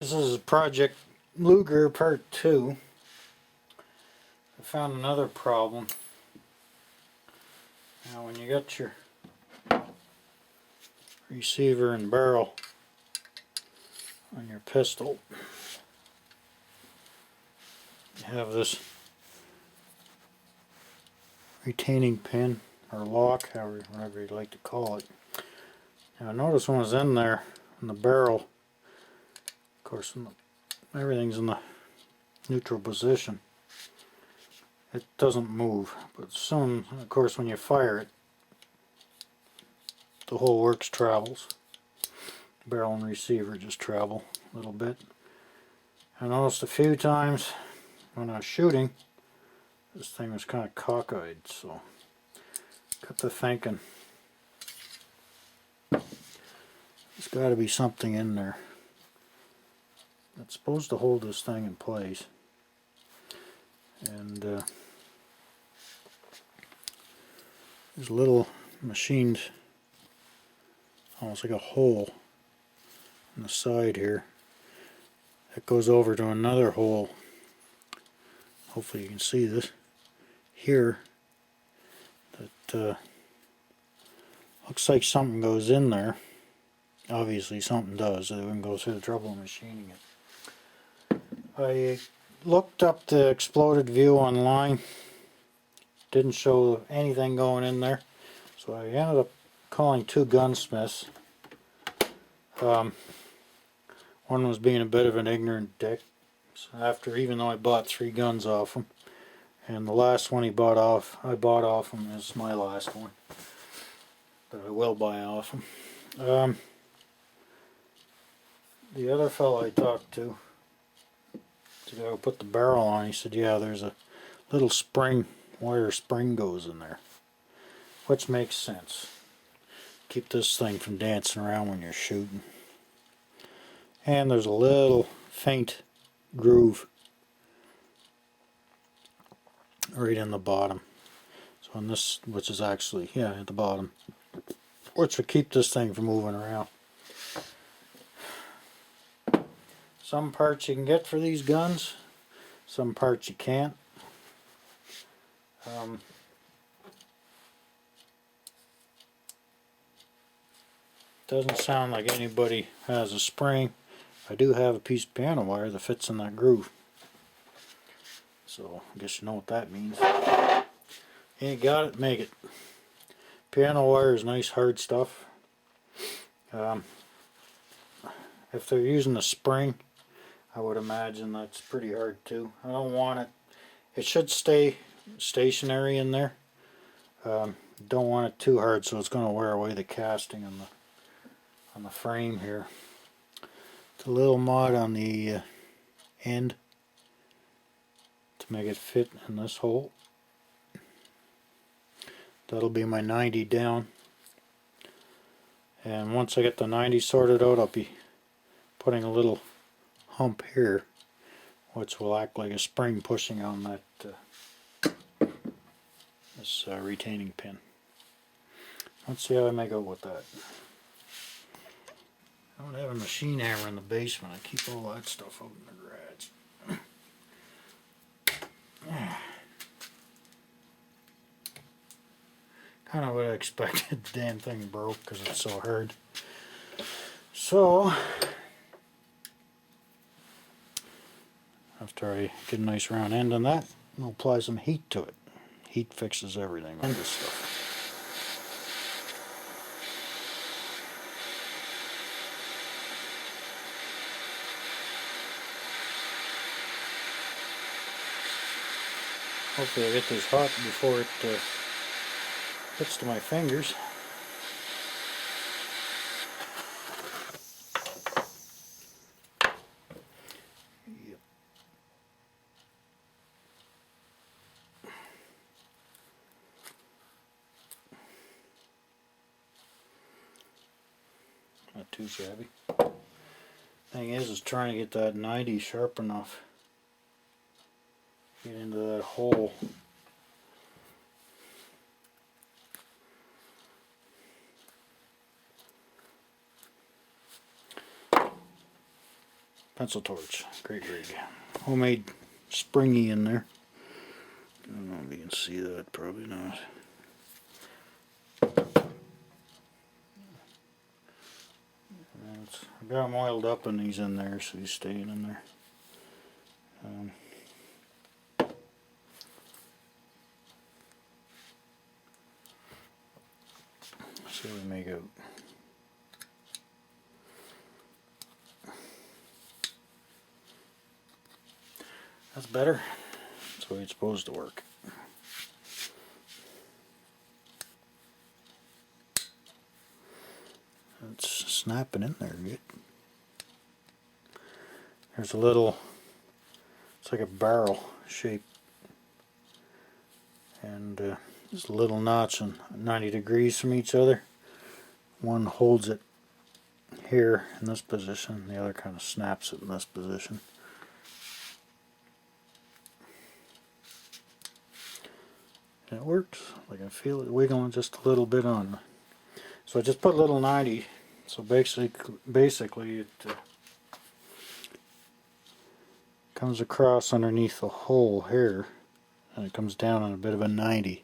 This is Project Luger Part 2. I found another problem. Now when you got your receiver and barrel on your pistol, you have this retaining pin or lock, whatever you'd like to call it. Now notice when it's in there, in the barrel, of course everything's in the neutral position. It doesn't move, but soon, of course, when you fire it, the whole works travels. Barrel and receiver just travel a little bit. I noticed a few times when I was shooting, this thing was kind of cockeyed, so got to thinking there's got to be something in there that's supposed to hold this thing in place. And there's a little machined, almost like a hole in the side here that goes over to another hole. Hopefully you can see this here. That looks like something goes in there. Obviously something does. They wouldn't go through the trouble of machining it. I looked up the exploded view online. Didn't show anything going in there, so I ended up calling two gunsmiths. One was being a bit of an ignorant dick, so even though I bought 3 guns off him, and the last one I bought off him is my last one that I will buy off him. The other fellow I talked to, the guy who put the barrel on, he said, yeah, there's a little spring, wire spring goes in there, which makes sense. Keep this thing from dancing around when you're shooting. And there's a little faint groove right in the bottom. So on this, which is actually, yeah, at the bottom, which will keep this thing from moving around. Some parts you can get for these guns, some parts you can't. Doesn't sound like anybody has a spring. I do have a piece of piano wire that fits in that groove. So I guess you know what that means. Ain't got it, make it. Piano wire is nice hard stuff. If they're using a spring, I would imagine that's pretty hard too. I don't want it. It should stay stationary in there. Don't want it too hard, so it's going to wear away the casting on the frame here. It's a little mod on the end to make it fit in this hole. That'll be my 90 down. And once I get the 90 sorted out, I'll be putting a little hump here, which will act like a spring pushing on that this retaining pin. Let's see how I make out with that. I don't have a machine hammer in the basement. I keep all that stuff out in the garage. Kind of what I expected. The damn thing broke because it's so hard. So after I get a nice round end on that, I'll apply some heat to it. Heat fixes everything on this stuff. Hopefully I get this hot before it gets to my fingers. Yep. Not too shabby. Thing is trying to get that 90 sharp enough. Get into that hole. pencil torch, great rig. Homemade springy in there. I don't know if you can see that, probably not. I got them oiled up and he's in there, so he's staying in there. See what we make out. That's better. That's the way it's supposed to work. It's snapping in there good. There's a little, it's like a barrel shape, and there's a little notch and 90 degrees from each other. One holds it here in this position, the other kind of snaps it in this position. And it works. I can feel it wiggling just a little bit on. So I just put a little 90. So basically it comes across underneath the hole here, and it comes down on a bit of a 90.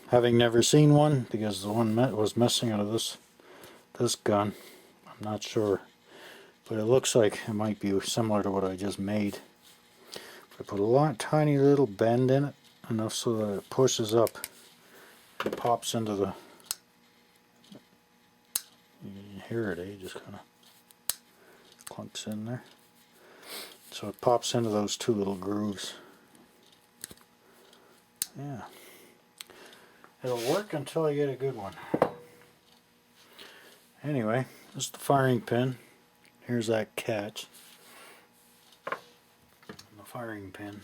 Having never seen one, because the one was missing out of this gun, I'm not sure, but it looks like it might be similar to what I just made. I put a tiny little bend in it, enough so that it pushes up and pops into the. You can hear it, just kind of clunks in there. So it pops into those two little grooves. Yeah. It'll work until I get a good one. Anyway, this is the firing pin. Here's that catch. The firing pin.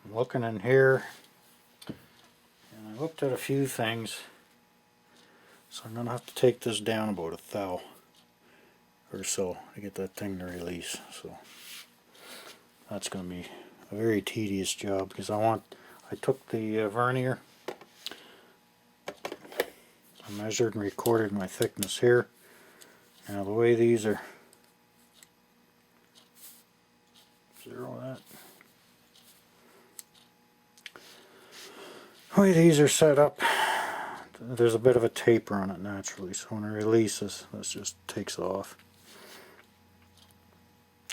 I'm looking in here, and I looked at a few things. So I'm going to have to take this down about 1 thou or so to get that thing to release. So that's going to be a very tedious job, because I took the vernier, I measured and recorded my thickness here. Now the way these are, zero that. The way these are set up, there's a bit of a taper on it naturally, so when it releases, this just takes off.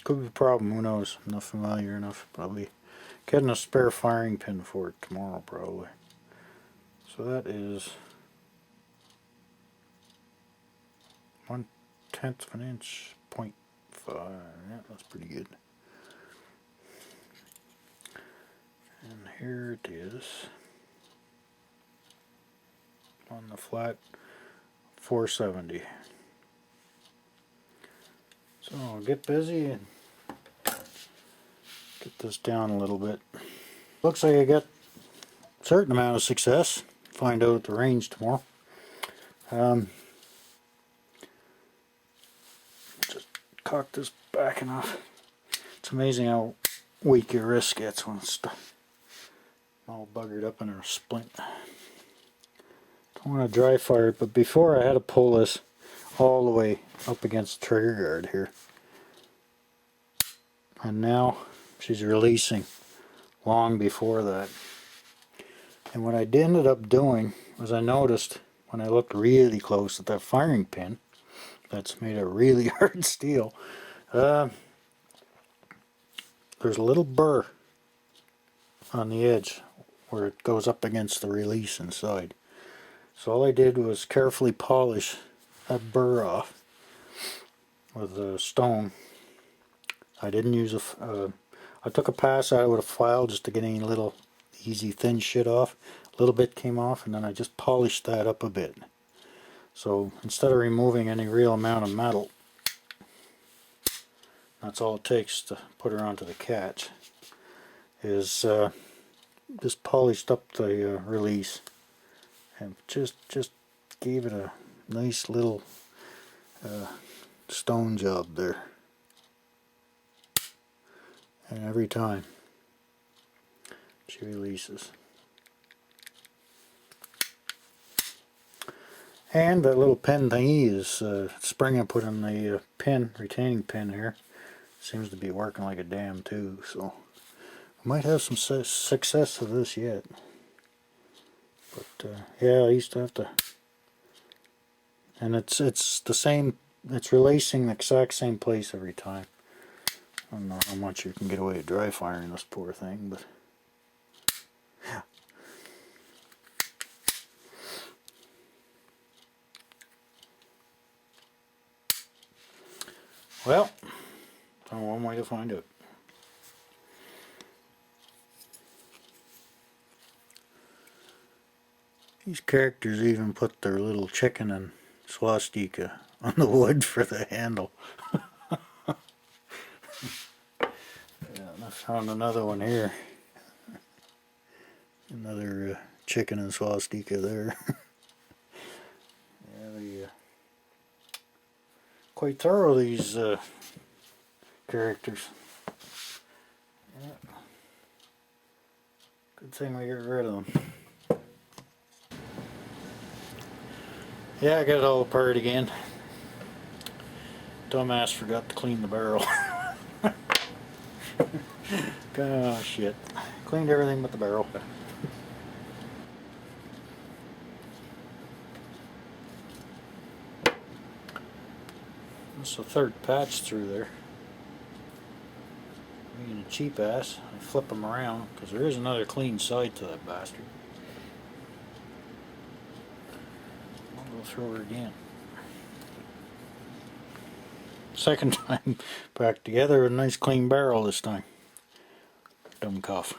Could be a problem, who knows? I'm not familiar enough. Probably getting a spare firing pin for it tomorrow, probably. So that is 1/10 of an inch, 0.5. Yeah, that's pretty good. And here it is on the flat 470. So I'll get busy and get this down a little bit. Looks like I got a certain amount of success. Find out at the range tomorrow. Just cock this back enough. It's amazing how weak your wrist gets when it's all buggered up in a splint. Don't want to dry fire it, but before I had to pull this all the way up against the trigger guard here. And now she's releasing long before that. And what I ended up doing was, I noticed when I looked really close at that firing pin, that's made of really hard steel, there's a little burr on the edge where it goes up against the release inside. So all I did was carefully polish that burr off with a stone. I didn't use I took a pass out with a file just to get any little easy thin shit off. A little bit came off, and then I just polished that up a bit. So instead of removing any real amount of metal, that's all it takes to put her onto the catch, is just polished up the release, and just gave it a nice little stone job there. And every time she releases. And that little pin thingy is spring I put in the pin, retaining pin here. Seems to be working like a damn too, so I might have some success with this yet. But yeah, I used to have to, and it's the same. It's releasing the exact same place every time. I don't know how much you can get away with dry firing this poor thing, but well, that's one way to find out. These characters even put their little chicken and swastika on the wood for the handle. Yeah, and I found another one here. Another chicken and swastika there. Yeah, they quite thorough, these characters. Yeah. Good thing we got rid of them. Yeah, I got it all apart again. Dumbass forgot to clean the barrel. Oh shit. Cleaned everything but the barrel. That's the third patch through there. Being a cheap ass, I flip them around because there is another clean side to that bastard. I'll go through her again. Second time back together with a nice clean barrel this time. Dumb cough.